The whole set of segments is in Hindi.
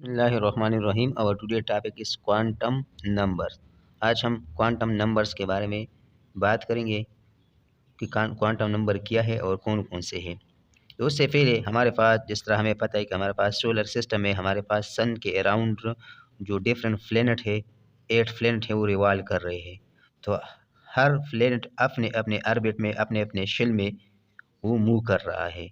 बिस्मिल्लाहिर्रहमानिर्रहीम। Our today topic is quantum numbers. आज हम क्वांटम नंबर्स के बारे में बात करेंगे कि क्वांटम नंबर क्या है और कौन कौन से हैं। तो उससे पहले हमारे पास, जिस तरह हमें पता है कि हमारे पास सोलर सिस्टम में हमारे पास सन के अराउंड जो डिफरेंट प्लेनेट है, 8 प्लेनेट है, वो रिवॉल्व कर रहे हैं। तो हर प्लेनेट अपने अपने ऑर्बिट में, अपने अपने शेल में वो मूव कर रहा है।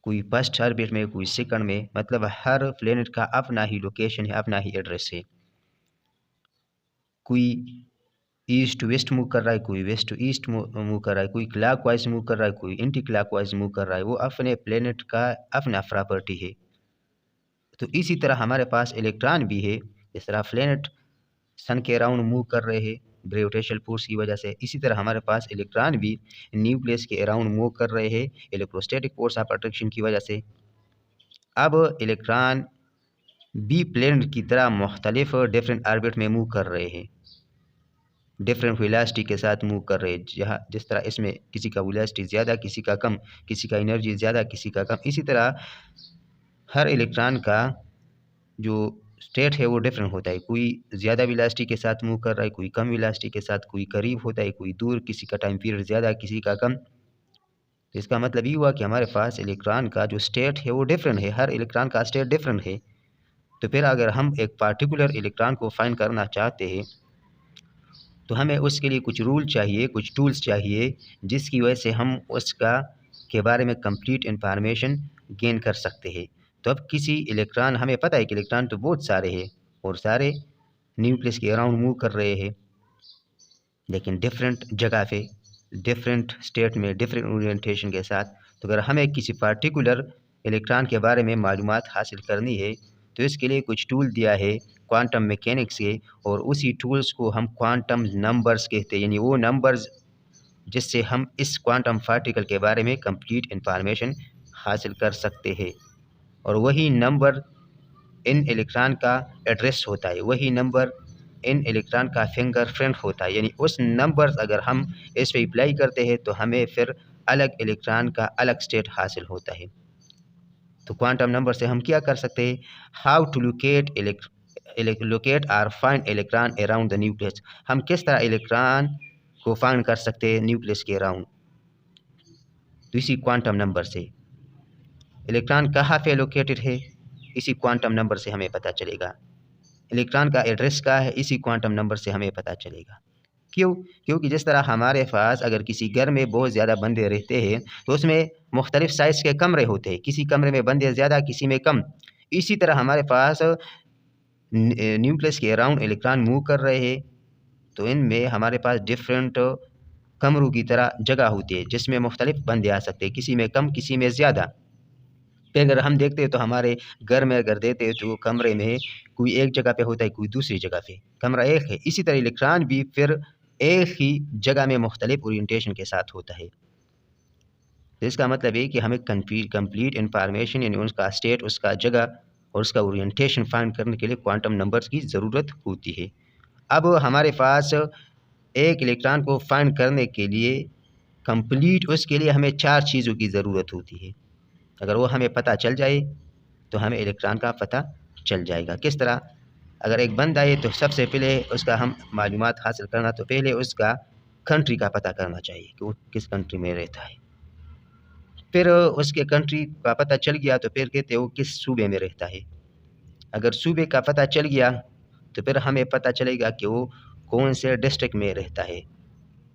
कोई फर्स्ट ऑर्बिट में, कोई सेकंड में, मतलब हर प्लेनेट का अपना ही लोकेशन है, अपना ही एड्रेस है। कोई ईस्ट टू वेस्ट मूव कर रहा है, कोई वेस्ट टू ईस्ट मूव कर रहा है, कोई क्लॉकवाइज मूव कर रहा है, कोई एंटी क्लॉकवाइज मूव कर रहा है। वो अपने प्लेनेट का अपना प्रॉपर्टी है। तो इसी तरह हमारे पास इलेक्ट्रॉन भी है। इस तरह प्लेनेट सन के अराउंड मूव कर रहे हैं ग्रेविटेशनल फोर्स की वजह से, इसी तरह हमारे पास इलेक्ट्रॉन भी न्यूक्लियस के अराउंड मूव कर रहे हैं इलेक्ट्रोस्टैटिक फोर्स ऑफ अट्रैक्शन की वजह से। अब इलेक्ट्रॉन बी प्लेनेट की तरह मुख्तलिफ डिफरेंट ऑर्बिट में मूव कर रहे हैं, डिफरेंट वेलोसिटी के साथ मूव कर रहे हैं। जहाँ जिस तरह इसमें किसी का वेलोसिटी ज़्यादा, किसी का कम, किसी का एनर्जी ज़्यादा, किसी का कम। इसी तरह हर इलेक्ट्रॉन का जो स्टेट है वो डिफरेंट होता है। कोई ज़्यादा वेलोसिटी के साथ मूव कर रहा है, कोई कम वेलोसिटी के साथ, कोई करीब होता है, कोई दूर, किसी का टाइम पीरियड ज़्यादा, किसी का कम। तो इसका मतलब ये हुआ कि हमारे पास इलेक्ट्रॉन का जो स्टेट है वो डिफरेंट है, हर इलेक्ट्रॉन का स्टेट डिफरेंट है। तो फिर अगर हम एक पार्टिकुलर इलेक्ट्रॉन को फाइंड करना चाहते हैं तो हमें उसके लिए कुछ रूल चाहिए, कुछ टूल्स चाहिए, जिसकी वजह से हम उसका के बारे में कंप्लीट इंफॉर्मेशन गेन कर सकते हैं। तो अब किसी इलेक्ट्रॉन, हमें पता है कि इलेक्ट्रॉन तो बहुत सारे हैं और सारे न्यूक्लियस के अराउंड मूव कर रहे हैं, लेकिन डिफरेंट जगह पे, डिफरेंट स्टेट में, डिफरेंट ओरिएंटेशन के साथ। तो अगर हमें किसी पार्टिकुलर इलेक्ट्रॉन के बारे में मालूमात हासिल करनी है तो इसके लिए कुछ टूल दिया है क्वांटम मैकेनिक्स के, और उसी टूल्स को हम क्वांटम नंबर्स कहते हैं। यानी वो नंबर्स जिससे हम इस क्वांटम पार्टिकल के बारे में कंप्लीट इंफॉर्मेशन हासिल कर सकते हैं। और वही नंबर इन इलेक्ट्रॉन का एड्रेस होता है, वही नंबर इन इलेक्ट्रॉन का फिंगरप्रिंट होता है। यानी उस नंबर्स अगर हम इस पे अप्लाई करते हैं तो हमें फिर अलग इलेक्ट्रॉन का अलग स्टेट हासिल होता है। तो क्वांटम नंबर से हम क्या कर सकते हैं? हाउ टू लोकेट और find electron around the nucleus. हम किस तरह इलेक्ट्रॉन को फाइंड कर सकते हैं न्यूक्लियस के अराउंड? तो इसी क्वांटम नंबर से। इलेक्ट्रॉन कहाँ पे लोकेटेड है, इसी क्वांटम नंबर से हमें पता चलेगा। इलेक्ट्रॉन का एड्रेस क्या है, इसी क्वांटम नंबर से हमें पता चलेगा। क्यों? क्योंकि जिस तरह हमारे पास अगर किसी घर में बहुत ज़्यादा बंदे रहते हैं तो उसमें मुख्तलिफ साइज़ के कमरे होते हैं, किसी कमरे में बंदे ज़्यादा, किसी में कम। इसी तरह हमारे पास न्यूक्लियस के अराउंड इलेक्ट्रॉन मूव कर रहे हैं, तो इनमें हमारे पास डिफरेंट कमरों की तरह जगह होती है जिसमें मुख्तलिफ बंदे आ सकते हैं, किसी में कम, किसी में ज़्यादा। फिर अगर हम देखते हैं तो हमारे घर में अगर देते हैं तो कमरे में कोई एक जगह पे होता है, कोई दूसरी जगह पे, कमरा एक है। इसी तरह इलेक्ट्रॉन भी फिर एक ही जगह में मुख्तलिफ ओरिएंटेशन के साथ होता है। तो इसका मतलब ये कि हमें कंप्लीट इंफॉर्मेशन, यानी उसका स्टेट, उसका जगह और उसका ओरिएंटेशन फाइंड करने के लिए क्वांटम नंबर्स की ज़रूरत होती है। अब हमारे पास एक इलेक्ट्रॉन को फाइंड करने के लिए कंप्लीट, उसके लिए हमें 4 चीज़ों की ज़रूरत होती है। अगर वो हमें पता चल जाए तो हमें इलेक्ट्रॉन का पता चल जाएगा। किस तरह? अगर एक बंदा है तो सबसे पहले उसका हम मालूमात हासिल करना, तो पहले उसका कंट्री का पता करना चाहिए कि वो किस कंट्री में रहता है। फिर उसके कंट्री का पता चल गया तो फिर कहते हैं वो किस सूबे में रहता है। अगर सूबे का पता चल गया तो फिर हमें पता चलेगा कि वो कौन से डिस्ट्रिक्ट में रहता है,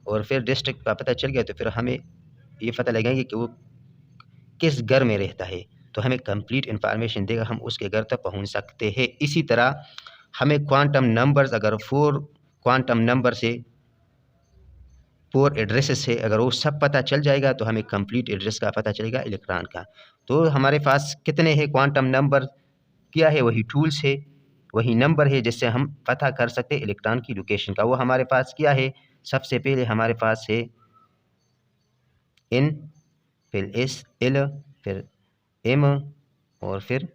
और फिर डिस्ट्रिक्ट का पता चल गया तो फिर हमें ये पता लगाएंगे कि वो किस घर में रहता है। तो हमें कंप्लीट इन्फॉर्मेशन देगा, हम उसके घर तक पहुंच सकते हैं। इसी तरह हमें क्वांटम नंबर्स, अगर 4 क्वांटम नंबर से 4 एड्रेसेस है, अगर वो सब पता चल जाएगा तो हमें कंप्लीट एड्रेस का पता चलेगा इलेक्ट्रॉन का। तो हमारे पास कितने हैं क्वांटम नंबर? क्या है? वही टूल्स है, वही नंबर है जिससे हम पता कर सकते हैं इलेक्ट्रॉन की लोकेशन का। वो हमारे पास क्या है? सबसे पहले हमारे पास है n, फिर s, l, फिर m और फिर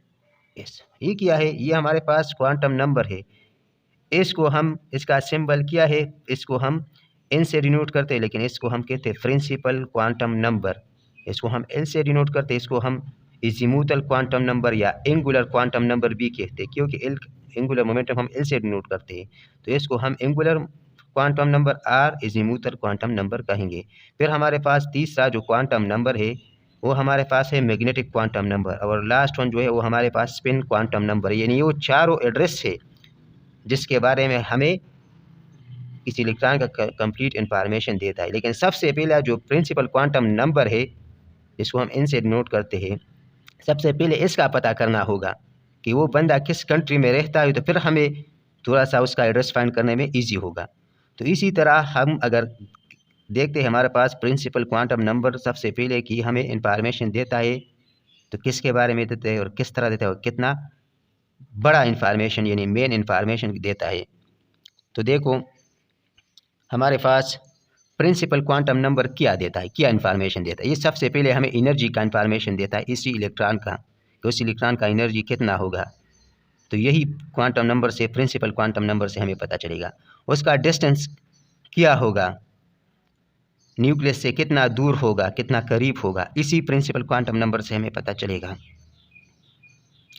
s। ये क्या है? ये हमारे पास क्वांटम नंबर है। इसको हम, इसका सिंबल क्या है? इसको हम n से डिनोट करते हैं, लेकिन इसको हम कहते हैं प्रिंसिपल क्वांटम नंबर। इसको हम l से डिनोट करते हैं, इसको हम एजीमुथल क्वांटम नंबर या एंगुलर क्वांटम नंबर भी कहते हैं, क्योंकि एंगुलर मोमेंटम हम एल से डिनोट करते हैं, तो इसको हम angular quantum number or azimuthal quantum number कहेंगे। फिर हमारे पास तीसरा जो क्वांटम नंबर है वो हमारे पास है मैग्नेटिक क्वांटम नंबर, और लास्ट वन जो है वो हमारे पास स्पिन क्वांटम नंबर। यानी वो चारों एड्रेस है जिसके बारे में हमें किसी इलेक्ट्रॉन का कंप्लीट इंफॉर्मेशन देता है। लेकिन सबसे पहला जो प्रिंसिपल क्वांटम नंबर है जिसको हम इन से नोट करते हैं, सबसे पहले इसका पता करना होगा कि वो बंदा किस कंट्री में रहता है, तो फिर हमें थोड़ा सा उसका एड्रेस फाइंड करने में इजी होगा। तो इसी तरह हम अगर देखते हैं हमारे पास प्रिंसिपल क्वांटम नंबर सबसे पहले कि हमें इंफॉर्मेशन देता है, तो किसके बारे में देता है और किस तरह देता है और कितना बड़ा इंफॉर्मेशन यानी मेन इंफॉर्मेशन देता है। तो देखो हमारे पास प्रिंसिपल क्वांटम नंबर क्या देता है, क्या इंफॉर्मेशन देता है। ये सबसे पहले हमें एनर्जी का इंफॉर्मेशन देता है इसी इलेक्ट्रॉन का, कि उस इलेक्ट्रॉन का एनर्जी कितना होगा। तो यही क्वांटम नंबर से, प्रिंसिपल क्वांटम नंबर से हमें पता चलेगा। उसका डिस्टेंस क्या होगा, न्यूक्लियस से कितना दूर होगा, कितना करीब होगा, इसी प्रिंसिपल क्वांटम नंबर से हमें पता चलेगा।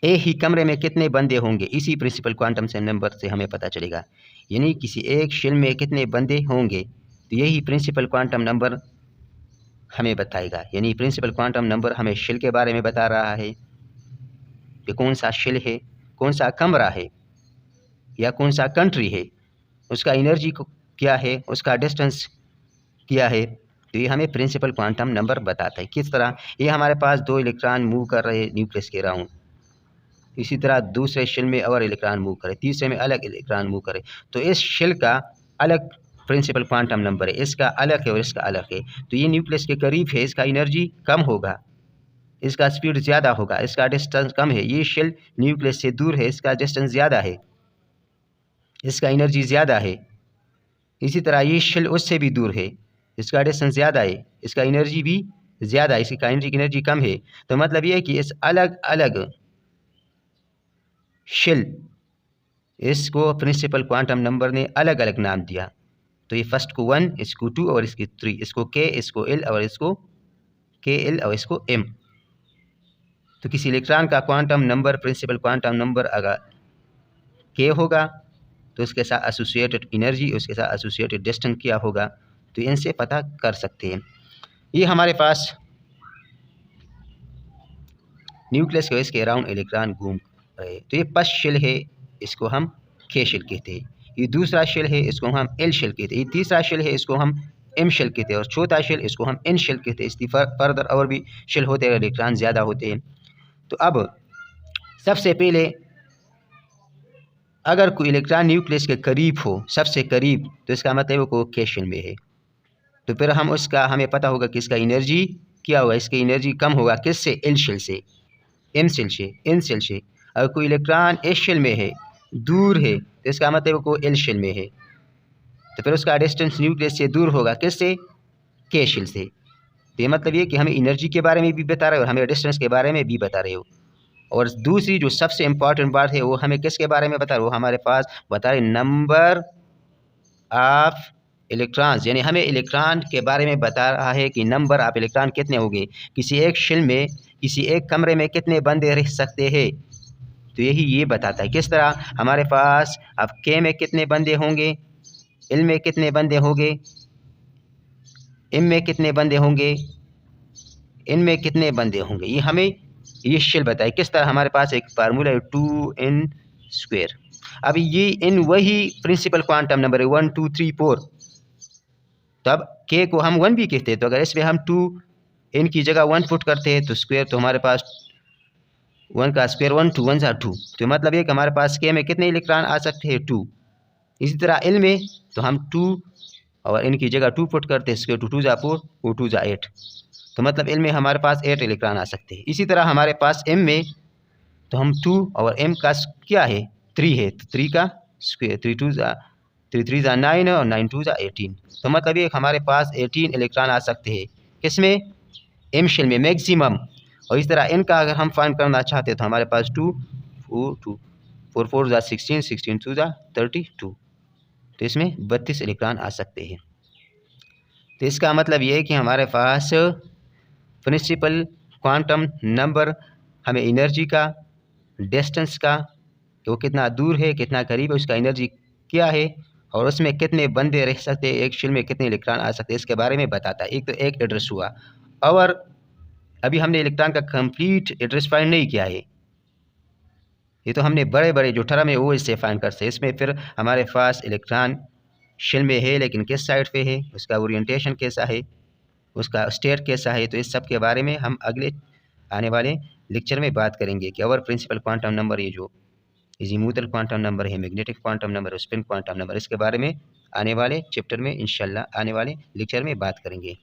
एक ही कमरे में कितने बंदे होंगे, इसी प्रिंसिपल क्वांटम से नंबर से हमें पता चलेगा। यानी किसी एक शेल में कितने बंदे होंगे, तो यही प्रिंसिपल क्वांटम नंबर हमें बताएगा। यानी प्रिंसिपल क्वांटम नंबर हमें शेल के बारे में बता रहा है कि कौन सा शेल है, कौन सा कमरा है या कौन सा कंट्री है, उसका एनर्जी क्या है, उसका डिस्टेंस क्या है। तो ये हमें प्रिंसिपल क्वांटम नंबर बताता है। किस तरह, ये हमारे पास दो इलेक्ट्रॉन मूव कर रहे हैं न्यूक्लियस के अराउंड, इसी तरह दूसरे शेल में और इलेक्ट्रॉन मूव करे, तीसरे में अलग इलेक्ट्रॉन मूव करे, तो इस शेल का अलग प्रिंसिपल क्वांटम नंबर है, इसका अलग है और इसका अलग है। तो ये न्यूक्लियस के करीब है, इसका एनर्जी कम होगा, इसका स्पीड ज़्यादा होगा, इसका डिस्टेंस कम है। ये शेल न्यूक्लियस से दूर है, इसका डिस्टेंस ज़्यादा है, इसका एनर्जी ज़्यादा है। इसी तरह ये शेल उससे भी दूर है, इसका डिस्टेंस ज़्यादा है, इसका एनर्जी भी ज़्यादा है, इसकी काइनेटिक एनर्जी कम है। तो मतलब ये है कि इस अलग अलग शेल, इसको प्रिंसिपल क्वांटम नंबर ने अलग अलग नाम दिया। तो ये फर्स्ट को 1, इसको 2 और इसकी 3, इसको K, इसको L और इसको KL और इसको M। तो किसी इलेक्ट्रॉन का quantum number, principal quantum number अगर K होगा तो उसके साथ एसोसिएटेड एनर्जी, उसके साथ एसोसिएटेड डिस्टेंस क्या होगा, तो इनसे पता कर सकते हैं। ये हमारे पास न्यूक्लियस के इसके अराउंड इलेक्ट्रॉन घूम रहे। तो ये फर्स्ट शेल है, इसको हम K शेल कहते हैं। ये दूसरा शेल है, इसको हम L शेल कहते हैं। ये तीसरा शेल है, इसको हम M शेल कहते हैं। और चौथा शेल, इसको हम N शेल कहते हैं। इसकी फर्दर और भी शेल होते हैं, इलेक्ट्रॉन ज़्यादा होते हैं। तो अब सबसे पहले अगर कोई इलेक्ट्रॉन न्यूक्लियस के करीब हो, सबसे करीब, तो इसका मतलब वो K शेल में है। तो फिर हम उसका, हमें पता होगा कि इसका एनर्जी क्या होगा, इसकी एनर्जी कम होगा किससे, L शेल से, M शेल से, N शेल से। अगर कोई इलेक्ट्रॉन S शेल में है, दूर है, तो इसका मतलब वो L शेल में है। तो फिर उसका डिस्टेंस न्यूक्लियस से दूर होगा किससे, K शेल से। तो ये मतलब ये कि हमें एनर्जी के बारे में भी बता रहे हो और हमें डिस्टेंस के बारे में भी बता रहे हो। और दूसरी जो सबसे इम्पॉर्टेंट बात है वो हमें किसके बारे में बता रहे हो, हमारे पास बता रहे नंबर ऑफ इलेक्ट्रॉन्स। यानी हमें इलेक्ट्रॉन के बारे में बता रहा है कि नंबर ऑफ इलेक्ट्रॉन कितने होंगे, किसी एक शेल में, किसी एक कमरे में कितने बंदे रह सकते हैं। तो यही ये बताता है। किस तरह, हमारे पास अब K में कितने बंदे होंगे, L में कितने बंदे होंगे, M में कितने बंदे होंगे, N में कितने बंदे होंगे, ये हमें ये शेल बताए। किस तरह, हमारे पास एक फार्मूला है 2n²। अब ये n वही प्रिंसिपल क्वांटम नंबर है 1 2 3 4। तब K को हम 1 भी कहते हैं, तो अगर इसमें हम 2n की जगह 1 पुट करते हैं तो स्क्वायर, तो हमारे पास 1 का स्क्वायर 1 2 1 2। तो मतलब ये कि हमारे पास K में कितने इलेक्ट्रॉन आ सकते हैं, 2। इसी तरह L में तो हम 2 और n की जगह 2 पुट करते हैं, स्क्वायर 2 2 4, 4 2 8। तो मतलब L में हमारे पास 8 इलेक्ट्रॉन आ सकते हैं। इसी तरह हमारे पास M में तो हम 2 और M का क्या है, 3 है, तो 3 का स्क्वायर 3 2 3 3 9 और 9 2 18। तो मतलब ये हमारे पास 18 इलेक्ट्रॉन आ सकते हैं किसमें, M शेल में मैक्सिमम। और इस तरह N का अगर हम फाइंड करना चाहते हैं तो हमारे पास 2 4 2 4 4 16 16 2 32। तो इसमें 32 इलेक्ट्रॉन आ सकते हैं। तो इसका मतलब ये है कि हमारे पास प्रिंसिपल क्वांटम नंबर हमें एनर्जी का, डिस्टेंस का, कि वो कितना दूर है कितना करीब है, उसका एनर्जी क्या है और उसमें कितने बंदे रह सकते हैं, एक शेल में कितने इलेक्ट्रॉन आ सकते हैं, इसके बारे में बताता है। एक तो एक एड्रेस हुआ। और अभी हमने इलेक्ट्रॉन का कंप्लीट एड्रेस फाइंड नहीं किया है, ये तो हमने बड़े बड़े जो टर्म है वो इससे फाइंड कर सकते। इसमें फिर हमारे पास इलेक्ट्रॉन शेल में है लेकिन किस साइड पे है, उसका ओरिएंटेशन कैसा है, उसका स्टेट कैसा है, तो इस सब के बारे में हम अगले आने वाले लेक्चर में बात करेंगे कि और प्रिंसिपल क्वांटम नंबर, ये जो इजीमुथल क्वांटम नंबर है, magnetic quantum number, spin quantum number, इसके बारे में आने वाले चैप्टर में इंशाल्लाह आने वाले लेक्चर में बात करेंगे।